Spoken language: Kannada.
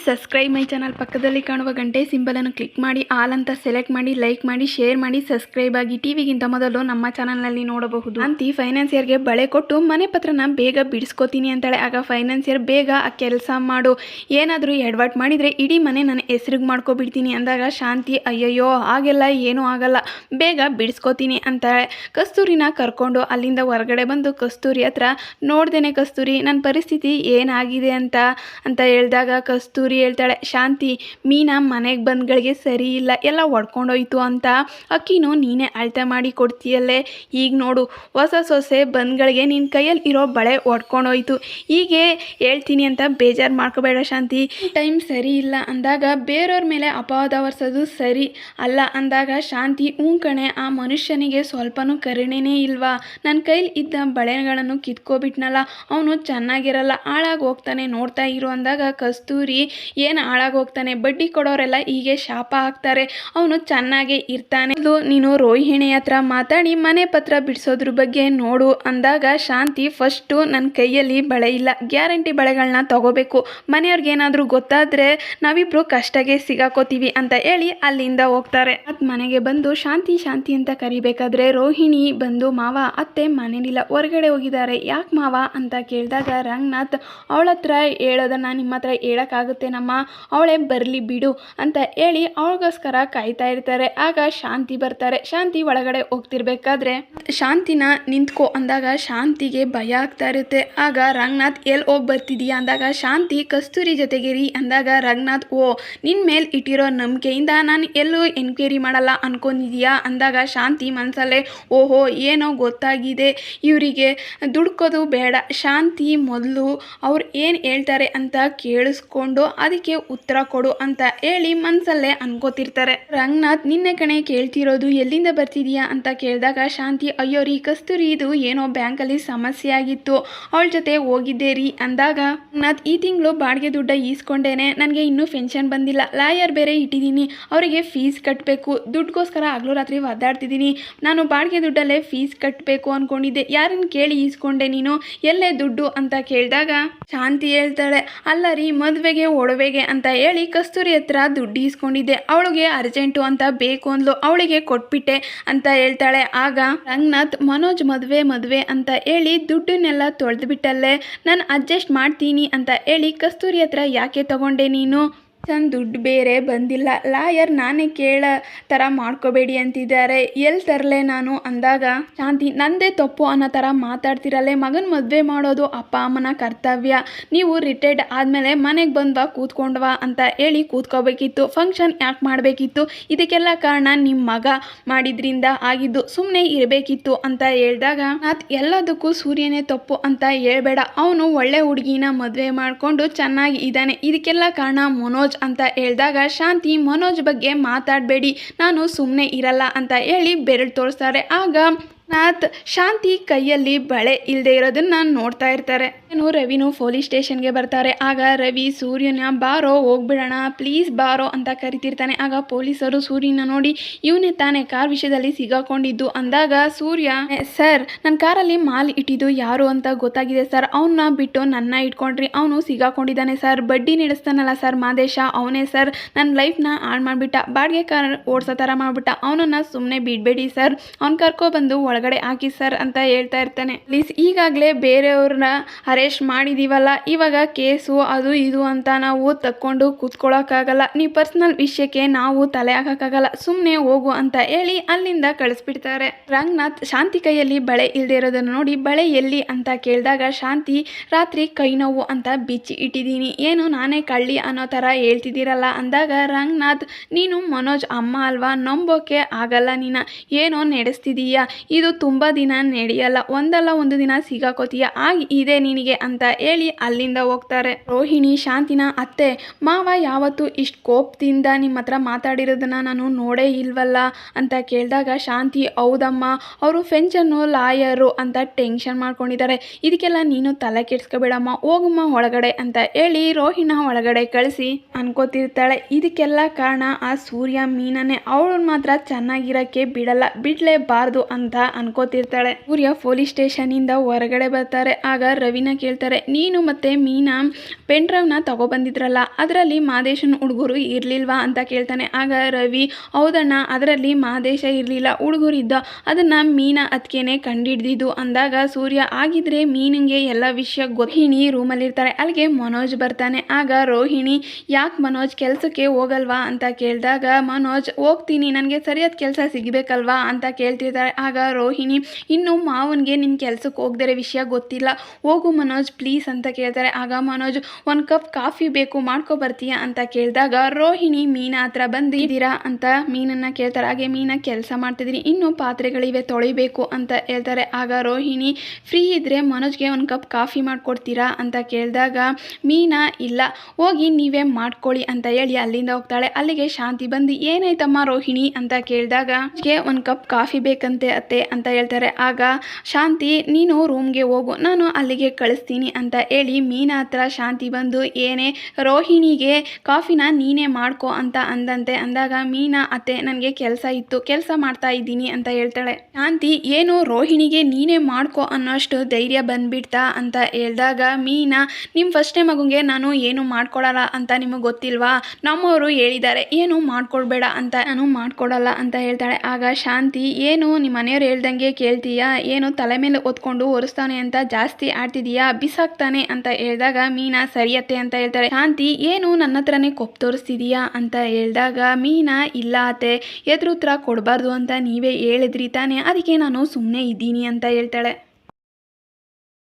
Subscribe my channel. ಪಕ್ಕದಲ್ಲಿ ಕಾಣುವ ಗಂಟೆ ಸಿಂಬಲನ್ನು ಕ್ಲಿಕ್ ಮಾಡಿ ಆಲ್ ಅಂತ ಸೆಲೆಕ್ಟ್ ಮಾಡಿ, ಲೈಕ್ ಮಾಡಿ, ಶೇರ್ ಮಾಡಿ, ಸಬ್ಸ್ಕ್ರೈಬ್ ಆಗಿ. ಟಿವಿಗಿಂತ ಮೊದಲು ನಮ್ಮ ಚಾನಲ್ನಲ್ಲಿ ನೋಡಬಹುದು. ಅಂತಿ ಫೈನಾನ್ಸಿಯರ್ಗೆ ಬಳೆ ಕೊಟ್ಟು ಮನೆ ಪತ್ರನ ಬೇಗ ಬಿಡಿಸ್ಕೋತೀನಿ ಅಂತಾಳೆ. ಆಗ ಫೈನಾನ್ಸಿಯರ್, ಬೇಗ ಆ ಕೆಲಸ ಮಾಡು, ಏನಾದರೂ ಎಡವಟ್ ಮಾಡಿದರೆ ಇಡೀ ಮನೆ ನನ್ನ ಹೆಸ್ರಿಗೆ ಮಾಡ್ಕೊಬಿಡ್ತೀನಿ ಅಂದಾಗ ಶಾಂತಿ, ಅಯ್ಯಯ್ಯೋ ಹಾಗೆಲ್ಲ ಏನೂ ಆಗಲ್ಲ, ಬೇಗ ಬಿಡಿಸ್ಕೋತೀನಿ ಅಂತಾಳೆ. ಕಸ್ತೂರಿನ ಕರ್ಕೊಂಡು ಅಲ್ಲಿಂದ ಹೊರಗಡೆ ಬಂದು ಕಸ್ತೂರಿ ಹತ್ರ, ನೋಡ್ದೇನೆ ಕಸ್ತೂರಿ ನನ್ನ ಪರಿಸ್ಥಿತಿ ಏನಾಗಿದೆ ಅಂತ ಹೇಳಿದಾಗ ಕಸ್ತೂರಿ ಹೇಳ್ತಾಳೆ, ಶಾಂತಿ ಮೀನಾ ಮನೆಗೆ ಬಂದ್ಗಳಿಗೆ ಸರಿ ಇಲ್ಲ, ಎಲ್ಲ ಒಡ್ಕೊಂಡೋಯ್ತು ಅಂತ ಅಕ್ಕಿನೂ ನೀನೇ ಅಳತೆ ಮಾಡಿ ಕೊಡ್ತೀಯಲ್ಲೇ, ಈಗ ನೋಡು ಹೊಸ ಸೊಸೆ ಬಂದ್ಗಳಿಗೆ ನಿನ್ನ ಕೈಯಲ್ಲಿ ಇರೋ ಬಳೆ ಒಡ್ಕೊಂಡೋಯ್ತು, ಹೀಗೆ ಹೇಳ್ತೀನಿ ಅಂತ ಬೇಜಾರು ಮಾಡ್ಕೋಬೇಡ ಶಾಂತಿ, ಟೈಮ್ ಸರಿ ಇಲ್ಲ ಅಂದಾಗ ಬೇರೆಯವ್ರ ಮೇಲೆ ಅಪವಾದ ಹೊರಿಸೋದು ಸರಿ ಅಲ್ಲ ಅಂದಾಗ ಶಾಂತಿ, ಕಣೆ ಆ ಮನುಷ್ಯನಿಗೆ ಸ್ವಲ್ಪನೂ ಕರುಣೆನೇ ಇಲ್ವಾ, ನನ್ನ ಕೈಲಿ ಇದ್ದ ಬಳೆಗಳನ್ನು ಕಿತ್ಕೊಬಿಟ್ನಲ್ಲ, ಅವನು ಚೆನ್ನಾಗಿರಲ್ಲ, ಹಾಳಾಗಿ ಹೋಗ್ತಾನೆ, ನೋಡ್ತಾ ಇರು ಅಂದಾಗ ಕಸ್ತೂರಿ, ಏನು ಹಾಳಾಗಿ ಹೋಗ್ತಾನೆ, ಬಡ್ಡಿ ಕೊಡೋರೆಲ್ಲ ಹೀಗೆ ಶಾಪ ಹಾಕ್ತಾರೆ, ಅವನು ಚೆನ್ನಾಗೇ ಇರ್ತಾನೆ, ಇದು ನೀನು ರೋಹಿಣಿ ಹತ್ರ ಮಾತಾಡಿ ಮನೆ ಪತ್ರ ಬಿಡಿಸೋದ್ರ ಬಗ್ಗೆ ನೋಡು ಅಂದಾಗ ಶಾಂತಿ, ಫಸ್ಟು ನನ್ನ ಕೈಯಲ್ಲಿ ಬಳೆ ಇಲ್ಲ, ಗ್ಯಾರಂಟಿ ಬಳೆಗಳನ್ನ ತಗೋಬೇಕು, ಮನೆಯವ್ರಿಗೇನಾದರೂ ಗೊತ್ತಾದರೆ ನಾವಿಬ್ರು ಕಷ್ಟಕ್ಕೆ ಸಿಗಾಕೋತೀವಿ ಅಂತ ಹೇಳಿ ಅಲ್ಲಿಂದ ಹೋಗ್ತಾರೆ. ಅದು ಮನೆಗೆ ಬಂದು ಶಾಂತಿ ಶಾಂತಿ ಅಂತ ಕರಿಬೇಕಾದ್ರೆ ರೋಹಿಣಿ ಬಂದು, ಮಾವ ಅತ್ತೆ ಮನೇಲಿಲ್ಲ, ಹೊರಗಡೆ ಹೋಗಿದ್ದಾರೆ, ಯಾಕೆ ಮಾವ ಅಂತ ಕೇಳಿದಾಗ ರಂಗನಾಥ್, ಅವಳ ಹತ್ರ ಹೇಳೋದನ್ನು ನಿಮ್ಮ ಹತ್ರ ಹೇಳೋಕ್ಕಾಗುತ್ತೆ ನಮ್ಮ, ಅವಳೇ ಬರಲಿ ಬಿಡು ಅಂತ ಹೇಳಿ ಅವಳಿಗೋಸ್ಕರ ಕಾಯ್ತಾ ಇರ್ತಾರೆ. ಆಗ ಶಾಂತಿ ಬರ್ತಾರೆ. ಶಾಂತಿ ಒಳಗಡೆ ಹೋಗ್ತಿರ್ಬೇಕಾದ್ರೆ ಶಾಂತಿನ ನಿಂತ್ಕೋ ಅಂದಾಗ ಶಾಂತಿಗೆ ಭಯ ಆಗ್ತಾ ಇರುತ್ತೆ. ಆಗ ರಂಗನಾಥ್, ಎಲ್ಲಿ ಹೋಗಿ ಬರ್ತಿದೀಯಾ ಅಂದಾಗ ಶಾಂತಿ, ಕಸ್ತೂರಿ ಜೊತೆಗೆ ರೀ ಅಂದಾಗ ರಂಗನಾಥ್, ಓ ನಿನ್ನ ಮೇಲೆ ಇಟ್ಟಿರೋ ನಂಬಿಕೆಯಿಂದ ನಾನು ಎಲ್ಲೂ ಎನ್ಕ್ವೈರಿ ಮಾಡಲ್ಲ ಅನ್ಕೊಂಡಿದೀಯಾ ಅಂದಾಗ ಶಾಂತಿ ಮನಸಲ್ಲೇ, ಓಹೋ ಏನೋ ಗೊತ್ತಾಗಿದೆ ಇವರಿಗೆ, ದುಡ್ಕೋದು ಬೇಡ, ಶಾಂತಿ ಮೊದಲು ಅವ್ರು ಏನು ಹೇಳ್ತಾರೆ ಅಂತ ಕೇಳಿಸ್ಕೊಂಡು ಅದಕ್ಕೆ ಉತ್ತರ ಕೊಡು ಅಂತ ಹೇಳಿ ಮನಸಲ್ಲೇ ಅನ್ಕೋತಿರ್ತಾರೆ. ರಂಗನಾಥ್, ನಿನ್ನೆ ಕಣೆ ಕೇಳ್ತಿರೋದು, ಎಲ್ಲಿಂದ ಬರ್ತಿದೀಯಾ ಅಂತ ಕೇಳಿದಾಗ ಶಾಂತಿ, ಅಯ್ಯೋ ರೀ ಕಸ್ತೂರಿ ಇದು ಏನೋ ಬ್ಯಾಂಕಲ್ಲಿ ಸಮಸ್ಯೆ ಆಗಿತ್ತು, ಅವಳ ಜೊತೆ ಹೋಗಿದ್ದೆ ರೀ ಅಂದಾಗ ರಂಗನಾಥ್, ಈ ತಿಂಗಳು ಬಾಡಿಗೆ ದುಡ್ಡ ಈಸ್ಕೊಂಡೇನೆ, ನನಗೆ ಇನ್ನೂ ಪೆನ್ಷನ್ ಬಂದಿಲ್ಲ, ಲಾಯರ್ ಬೇರೆ ಇಟ್ಟಿದ್ದೀನಿ, ಅವರಿಗೆ ಫೀಸ್ ಕಟ್ಟಬೇಕು, ದುಡ್ಡುಗೋಸ್ಕರ ಹಗಲು ರಾತ್ರಿ ಒದ್ದಾಡ್ತಿದ್ದೀನಿ, ನಾನು ಬಾಡಿಗೆ ದುಡ್ಡಲ್ಲೇ ಫೀಸ್ ಕಟ್ಟಬೇಕು ಅಂದ್ಕೊಂಡಿದ್ದೆ, ಯಾರನ್ನು ಕೇಳಿ ಈಸ್ಕೊಂಡೆ ನೀನು, ಎಲ್ಲೇ ದುಡ್ಡು ಅಂತ ಕೇಳಿದಾಗ ಶಾಂತಿ ಹೇಳ್ತಾಳೆ, ಅಲ್ಲ ರೀ ಮದುವೆಗೆ ಒಡವೆಗೆ ಅಂತ ಹೇಳಿ ಕಸ್ತೂರಿ ಹತ್ರ ದುಡ್ಡು ಈಸ್ಕೊಂಡಿದ್ದೆ, ಅವಳಿಗೆ ಅರ್ಜೆಂಟು ಅಂತ ಬೇಕು ಅಂದ್ಲು, ಅವಳಿಗೆ ಕೊಟ್ಬಿಟ್ಟೆ ಅಂತ ಹೇಳ್ತಾಳೆ. ಆಗ ರಂಗನಾಥ್, ಮನೋಜ್ ಮದುವೆ ಅಂತ ಹೇಳಿ ದುಡ್ಡನ್ನೆಲ್ಲ ತೊಳೆದ್ಬಿಟ್ಟಲ್ಲೇ, ನಾನು ಅಡ್ಜಸ್ಟ್ ಮಾಡ್ತೀನಿ ಅಂತ ಹೇಳಿ ಕಸ್ತೂರಿ ಹತ್ರ ಯಾಕೆ ತಗೊಂಡೆ ನೀನು, ನನ್ನ ದುಡ್ಡು ಬೇರೆ ಬಂದಿಲ್ಲ, ಲಾಯರ್ ನಾನೇ ಕೇಳೋ ಥರ ಮಾಡ್ಕೋಬೇಡಿ ಅಂತಿದ್ದಾರೆ, ಎಲ್ಲಿ ತರಲೆ ನಾನು ಅಂದಾಗ ಶಾಂತಿ, ನಂದೇ ತಪ್ಪು ಅನ್ನೋ ಥರ ಮಾತಾಡ್ತಿರಲ್ಲೇ, ಮಗನ ಮದುವೆ ಮಾಡೋದು ಅಪ್ಪ ಅಮ್ಮನ ಕರ್ತವ್ಯ, ನೀವು ರಿಟೈರ್ಡ್ ಆದಮೇಲೆ ಮನೆಗೆ ಬಂದ್ವಾ ಕೂತ್ಕೊಂಡ್ವಾ ಅಂತ ಹೇಳಿ ಕೂತ್ಕೋಬೇಕಿತ್ತು, ಫಂಕ್ಷನ್ ಯಾಕೆ ಮಾಡಬೇಕಿತ್ತು, ಇದಕ್ಕೆಲ್ಲ ಕಾರಣ ನಿಮ್ಮ ಮಗ ಮಾಡಿದ್ರಿಂದ ಆಗಿದ್ದು, ಸುಮ್ಮನೆ ಇರಬೇಕಿತ್ತು ಅಂತ ಹೇಳಿದಾಗ ಎಲ್ಲದಕ್ಕೂ ಸೂರ್ಯನೇ ತಪ್ಪು ಅಂತ ಹೇಳ್ಬೇಡ, ಅವನು ಒಳ್ಳೆ ಹುಡುಗಿನ ಮದುವೆ ಮಾಡಿಕೊಂಡು ಚೆನ್ನಾಗಿ ಇದ್ದಾನೆ, ಇದಕ್ಕೆಲ್ಲ ಕಾರಣ ಮನೋಜ್ ಅಂತ ಹೇಳಿದಾಗ ಶಾಂತಿ, ಮನೋಜ್ ಬಗ್ಗೆ ಮಾತಾಡಬೇಡಿ, ನಾನು ಸುಮ್ಮನೆ ಇರಲ್ಲ ಅಂತ ಹೇಳಿ ಬೆರಳು ತೋರಿಸ್ತಾರೆ. ಆಗ ಶಾಂತಿ ಕೈಯಲ್ಲಿ ಬಳೆ ಇಲ್ಲದೆ ಇರೋದನ್ನ ನೋಡ್ತಾ ಇರ್ತಾರೆ. ರವಿನು ಪೊಲೀಸ್ ಸ್ಟೇಷನ್ಗೆ ಬರ್ತಾರೆ. ಆಗ ರವಿ ಸೂರ್ಯನ, ಬಾರೋ ಹೋಗ್ಬಿಡೋಣ ಪ್ಲೀಸ್ ಬಾರೋ ಅಂತ ಕರಿತಿರ್ತಾನೆ. ಆಗ ಪೊಲೀಸರು ಸೂರ್ಯನ ನೋಡಿ, ಇವನೇ ತಾನೇ ಕಾರ್ ವಿಷಯದಲ್ಲಿ ಸಿಗಾಕೊಂಡಿದ್ದು ಅಂದಾಗ ಸೂರ್ಯ, ಸರ್ ನನ್ನ ಕಾರಲ್ಲಿ ಮಾಲ್ ಇಟ್ಟಿದ್ದು ಯಾರು ಅಂತ ಗೊತ್ತಾಗಿದೆ ಸರ್, ಅವನ್ನ ಬಿಟ್ಟು ನನ್ನ ಇಟ್ಕೊಂಡ್ರಿ, ಅವನು ಸಿಗಾಕೊಂಡಿದ್ದಾನೆ ಸರ್, ಬಡ್ಡಿ ನಡೆಸ್ತಾನಲ್ಲ ಸರ್ ಮಾದೇಶ, ಅವನೇ ಸರ್, ನನ್ನ ಲೈಫ್ನ ಹಾಳು ಮಾಡಿಬಿಟ್ಟ, ಬಾಡಿಗೆ ಕಾರ್ ಓಡಿಸೋ ಥರ ಮಾಡಿಬಿಟ್ಟ, ಅವನನ್ನು ಸುಮ್ಮನೆ ಬಿಡಬೇಡಿ ಸರ್, ಅವ್ನು ಕರ್ಕೊಬಂದು ಒಳಗಡೆ ಹಾಕಿ ಸರ್ ಅಂತ ಹೇಳ್ತಾ ಇರ್ತಾನೆ. ಪ್ಲೀಸ್ ಈಗಾಗಲೇ ಬೇರೆಯವ್ರನ್ನ ಅರೆಸ್ಟ್ ಮಾಡಿದೀವಲ್ಲ, ಇವಾಗ ಕೇಸು ಅದು ಇದು ಅಂತ ನಾವು ತಕ್ಕೊಂಡು ಕೂತ್ಕೊಳ್ಳೋಕ್ಕಾಗಲ್ಲ, ನೀ ಪರ್ಸನಲ್ ವಿಷಯಕ್ಕೆ ನಾವು ತಲೆ ಹಾಕೋಕ್ಕಾಗಲ್ಲ, ಸುಮ್ಮನೆ ಹೋಗು ಅಂತ ಹೇಳಿ ಅಲ್ಲಿಂದ ಕಳಿಸ್ಬಿಡ್ತಾರೆ. ರಂಗನಾಥ್ ಶಾಂತಿ ಕೈಯಲ್ಲಿ ಬಳೆ ಇಲ್ಲದೆ ಇರೋದನ್ನು ನೋಡಿ, ಬಳೆ ಎಲ್ಲಿ ಅಂತ ಕೇಳಿದಾಗ ಶಾಂತಿ, ರಾತ್ರಿ ಕೈ ನೋವು ಅಂತ ಬಿಚ್ಚಿ ಇಟ್ಟಿದ್ದೀನಿ, ಏನು ನಾನೇ ಕಳ್ಳಿ ಅನ್ನೋ ಥರ ಹೇಳ್ತಿದ್ದೀರಲ್ಲ ಅಂದಾಗ ರಂಗನಾಥ್, ನೀನು ಮನೋಜ್ ಅಮ್ಮ ಅಲ್ವಾ, ನಂಬೋಕೆ ಆಗಲ್ಲ, ನೀನು ಏನೋ ನಡೆಸ್ತಿದೀಯ, ಇದು ತುಂಬ ದಿನ ನಡೆಯಲ್ಲ, ಒಂದಲ್ಲ ಒಂದು ದಿನ ಸಿಗಾಕೋತೀಯ, ಇದೆ ನಿನಗೆ ಅಂತ ಹೇಳಿ ಅಲ್ಲಿಂದ ಹೋಗ್ತಾರೆ. ರೋಹಿಣಿ ಶಾಂತಿನ, ಅತ್ತೆ ಮಾವ ಯಾವತ್ತು ಇಷ್ಟು ಕೋಪದಿಂದ ನಿಮ್ಮ ಹತ್ರ ಮಾತಾಡಿರೋದನ್ನ ನಾನು ನೋಡೇ ಇಲ್ವಲ್ಲ ಅಂತ ಕೇಳಿದಾಗ ಶಾಂತಿ, ಹೌದಮ್ಮ ಅವರು ಪೆನ್ಷನ್ನು ಲಾಯರು ಅಂತ ಟೆನ್ಷನ್ ಮಾಡ್ಕೊಂಡಿದ್ದಾರೆ, ಇದಕ್ಕೆಲ್ಲ ನೀನು ತಲೆ ಕೆಡ್ಸ್ಕೊಬೇಡಮ್ಮ, ಹೋಗಮ್ಮ ಒಳಗಡೆ ಅಂತ ಹೇಳಿ ರೋಹಿಣ ಒಳಗಡೆ ಕಳಿಸಿ ಅನ್ಕೋತಿರ್ತಾಳೆ. ಇದಕ್ಕೆಲ್ಲ ಕಾರಣ ಆ ಸೂರ್ಯ ಮೀನನೇ, ಅವಳು ಮಾತ್ರ ಚೆನ್ನಾಗಿರಕ್ಕೆ ಬಿಡಲೇಬಾರ್ದು ಅಂತ ಅನ್ಕೋತಿರ್ತಾಳೆ. ಸೂರ್ಯ ಪೊಲೀಸ್ ಸ್ಟೇಷನ್ ಇಂದ ಹೊರಗಡೆ ಬರ್ತಾರೆ. ಆಗ ರವಿನ ಕೇಳ್ತಾರೆ, ನೀನು ಮತ್ತು ಮೀನಾ ಪೆನ್ ಡ್ರೈವ್ನ ತಗೊಬಂದಿದ್ರಲ್ಲ, ಅದರಲ್ಲಿ ಮಾದೇಶನ ಹುಡುಗರು ಇರಲಿಲ್ವಾ ಅಂತ ಕೇಳ್ತಾನೆ. ಆಗ ರವಿ, ಹೌದಣ್ಣ, ಅದರಲ್ಲಿ ಮಾದೇಶ ಇರಲಿಲ್ಲ, ಹುಡುಗರಿದ್ದ, ಅದನ್ನು ಮೀನಾ ಅದಕ್ಕೇನೆ ಕಂಡಿಡ್ದಿದ್ದು ಅಂದಾಗ ಸೂರ್ಯ, ಆಗಿದ್ರೆ ಮೀನಿಗೆ ಎಲ್ಲ ವಿಷಯ ರೋಹಿಣಿ ರೂಮಲ್ಲಿರ್ತಾರೆ. ಅಲ್ಲಿಗೆ ಮನೋಜ್ ಬರ್ತಾನೆ. ಆಗ ರೋಹಿಣಿ, ಯಾಕೆ ಮನೋಜ್ ಕೆಲಸಕ್ಕೆ ಹೋಗಲ್ವಾ ಅಂತ ಕೇಳಿದಾಗ ಮನೋಜ್, ಹೋಗ್ತೀನಿ, ನನಗೆ ಸರಿಯಾದ ಕೆಲಸ ಸಿಗಬೇಕಲ್ವಾ ಅಂತ ಕೇಳ್ತಿರ್ತಾರೆ. ಆಗ ರೋಹಿಣಿ, ಇನ್ನು ಮಾವನಿಗೆ ನಿನ್ನ ಕೆಲಸಕ್ಕೆ ಹೋಗದಿರೋ ವಿಷಯ ಗೊತ್ತಿಲ್ಲ, ಹೋಗು ಮನೋಜ್ ಪ್ಲೀಸ್ ಅಂತ ಕೇಳ್ತಾರೆ. ಆಗ ಮನೋಜ್, ಒಂದು ಕಪ್ ಕಾಫಿ ಬೇಕು, ಮಾಡ್ಕೊ ಬರ್ತೀಯಾ ಅಂತ ಕೇಳಿದಾಗ ರೋಹಿಣಿ ಮೀನಾ ಹತ್ರ ಬಂದಿದ್ದೀರಾ ಅಂತ ಮೀನನ್ನು ಕೇಳ್ತಾರೆ. ಹಾಗೆ ಮೀನಾ, ಕೆಲಸ ಮಾಡ್ತಿದ್ದೀನಿ, ಇನ್ನೂ ಪಾತ್ರೆಗಳಿವೆ ತೊಳಿಬೇಕು ಅಂತ ಹೇಳ್ತಾರೆ. ಆಗ ರೋಹಿಣಿ, ಫ್ರೀ ಇದ್ದರೆ ಮನೋಜ್ಗೆ ಒಂದು ಕಪ್ ಕಾಫಿ ಮಾಡಿಕೊಡ್ತೀರಾ ಅಂತ ಕೇಳಿದಾಗ ಮೀನಾ, ಇಲ್ಲ, ಹೋಗಿ ನೀವೇ ಮಾಡ್ಕೊಳ್ಳಿ ಅಂತ ಹೇಳಿ ಅಲ್ಲಿಂದ ಹೋಗ್ತಾಳೆ. ಅಲ್ಲಿಗೆ ಶಾಂತಿ ಬಂದು, ಏನಾಯ್ತಮ್ಮ ರೋಹಿಣಿ ಅಂತ ಕೇಳಿದಾಗ ಒಂದು ಕಪ್ ಕಾಫಿ ಬೇಕಂತೆ ಅತ್ತೆ ಅಂತ ಹೇಳ್ತಾರೆ. ಆಗ ಶಾಂತಿ, ನೀನು ರೂಮ್ಗೆ ಹೋಗು, ನಾನು ಅಲ್ಲಿಗೆ ಕಳಿಸ್ತೀನಿ ಅಂತ ಹೇಳಿ ಮೀನಾ ಹತ್ರ ಶಾಂತಿ ಬಂದು, ಏನೇ ರೋಹಿಣಿಗೆ ಕಾಫಿನ ನೀನೇ ಮಾಡ್ಕೊ ಅಂತ ಅಂದಂತೆ. ಅಂದಾಗ ಮೀನಾ, ಅತ್ತೆ ನನಗೆ ಕೆಲಸ ಇತ್ತು, ಕೆಲಸ ಮಾಡ್ತಾ ಇದ್ದೀನಿ ಅಂತ ಹೇಳ್ತಾಳೆ. ಶಾಂತಿ, ಏನು ರೋಹಿಣಿಗೆ ನೀನೇ ಮಾಡ್ಕೊ ಅನ್ನೋಷ್ಟು ಧೈರ್ಯ ಬಂದ್ಬಿಡ್ತಾ ಅಂತ ಹೇಳಿದಾಗ ಮೀನಾ, ನಿಮ್ಮ ಫಸ್ಟ್ನೇ ಮಗುಗೆ ನಾನು ಏನು ಮಾಡ್ಕೊಡಲ್ಲ ಅಂತ ನಿಮಗೆ ಗೊತ್ತಿಲ್ವಾ, ನಮ್ಮವರು ಹೇಳಿದ್ದಾರೆ ಏನು ಮಾಡ್ಕೊಡ್ಬೇಡ ಅಂತ, ನಾನು ಮಾಡ್ಕೊಡಲ್ಲ ಅಂತ ಹೇಳ್ತಾಳೆ. ಆಗ ಶಾಂತಿ, ಏನು ನಿಮ್ಮ ಮನೆಯವ್ರು ಹೇಳ್ದಂಗೆ ಕೇಳ್ತೀಯಾ, ಏನು ತಲೆ ಮೇಲೆ ಹೊತ್ಕೊಂಡು ಒರೆಸ್ತಾನೆ ಅಂತ ಜಾಸ್ತಿ ಆಡ್ತಿದೀಯಾ, ಬಿಸಾಕ್ತಾನೆ ಅಂತ ಹೇಳಿದಾಗ ಮೀನಾ, ಸರಿಯತ್ತೆ ಅಂತ ಹೇಳ್ತಾರೆ. ಶಾಂತಿ, ಏನು ನನ್ನ ಹತ್ರನೇ ಕೊಪ್ಪು ತೋರಿಸ್ತಿದೀಯಾ ಅಂತ ಹೇಳಿದಾಗ ಮೀನಾ, ಇಲ್ಲ ಅತ್ತೆ, ಎದುರುತ್ರ ಕೊಡಬಾರ್ದು ಅಂತ ನೀವೇ ಹೇಳಿದ್ರಿ ತಾನೆ, ಅದಕ್ಕೆ ನಾನು ಸುಮ್ಮನೆ ಇದ್ದೀನಿ ಅಂತ ಹೇಳ್ತಾಳೆ.